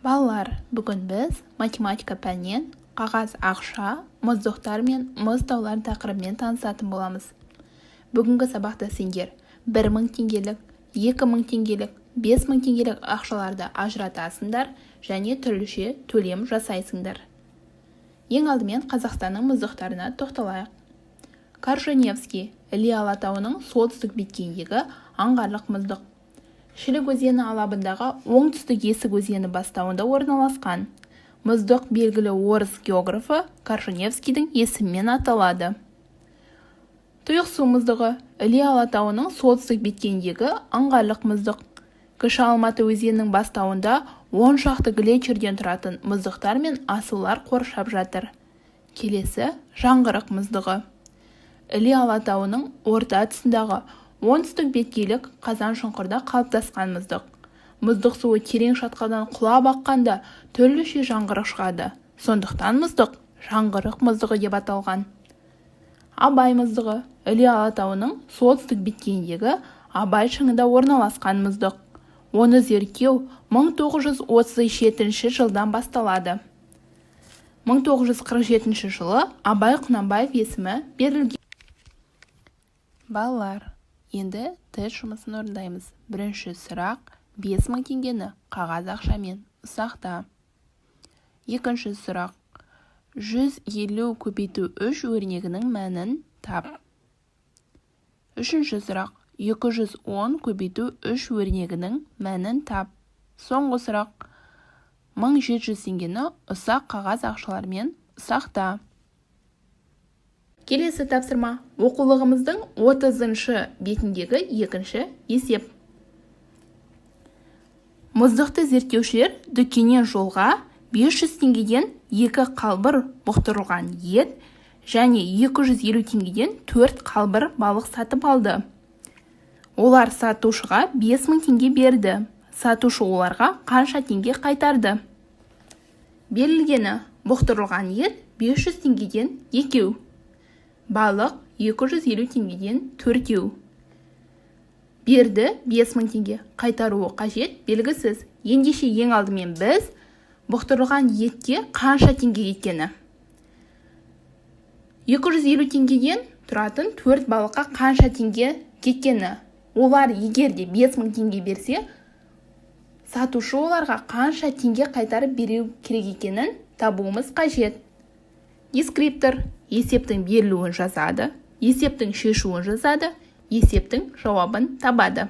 Балалар, бүгін біз математика пәнінен қағаз ақша, мұздықтар мен мұзтаулар тақырыбымен танысатын боламыз. Бүгінгі сабақта сендер 1000 теңгелік, 2000 теңгелік, 5000 теңгелік ақшаларды ажыратасыңдар және түрліше төлем жасайсыңдар. Ең алдымен Қазақстанның мұздықтарына тоқталайық. Корженевский Іле алатауының солтүстік беткейіндегі аңғарлық мұздық. Шілік өзені алабындағы оңтүстік Есік өзені бастауында орналасқан. Мұздық белгілі орыс географы Корженевскийдің есімімен аталады. Тұйықсу мұздығы Іле алатауының солтүстік беткейіндегі аңғарлық мұздық. Кіші Алматы өзенінің бастауында 10 шақты глетчерден тұратын мұздықтар мен асулар қоршап жатыр. Келесі жаңғырық мұздығы. Іле алатауының орта тұсындағы оңтүстік беткейлік қазан шұңқырда қалыптасқан мұздық. Мұздық суы терең шатқалдан құлап аққанда түрліше жаңғырық шығады. Сондықтан мұздық жаңғырық мұздығы деп аталған. Абай мұздығы Іле алатауының солтүстік беткейіндегі Абай шыңында орналасқан мұздық. Оны зерттеу 1937 жылдан басталады. 1947 жылы Абай Құнанбаев есімі берілген. Балалар, енді тест жұмысын орындаймыз. Бірінші сұрақ: 5000 теңгені қағаз ақшамен ұсақта. Екінші сұрақ: 150 көбейту 3 өрнегінің мәнін тап. Үшінші сұрақ: 210 көбейту 3 өрнегінің мәнін тап. Соңғы сұрақ: 1700 теңгені ұсақ қағаз ақшалармен ұсақта. Келесі тапсырма: оқулығымыздың 30-шы бетіндегі екінші есеп. Мұздықты зерттеушілер дүкеннен жолға 500 теңгеден 2 қалбыр бұқтырылған ет және 250 теңгеден 4 қалбыр балық сатып алды. Олар сатушыға 5000 теңге берді. Сатушы оларға қанша теңге қайтарды? Берілгені: бұқтырылған ет 500 теңгеден 2, балық 250 теңгеден 4. Берді 5000 теңге, қайтаруы қажет белгісіз. Ендеше ең алдымен біз бұқтырылған етке қанша теңге кеткені? 250 теңгеден тұратын 4 балыққа қанша теңге кеткені? Олар егер де 5000 теңге берсе, сатушы оларға қанша теңге қайтарып беру керек екенін табуымыз қажет. Дескриптор есептің берілуін жазады, есептің шешуін жазады, есептің жауабын табады.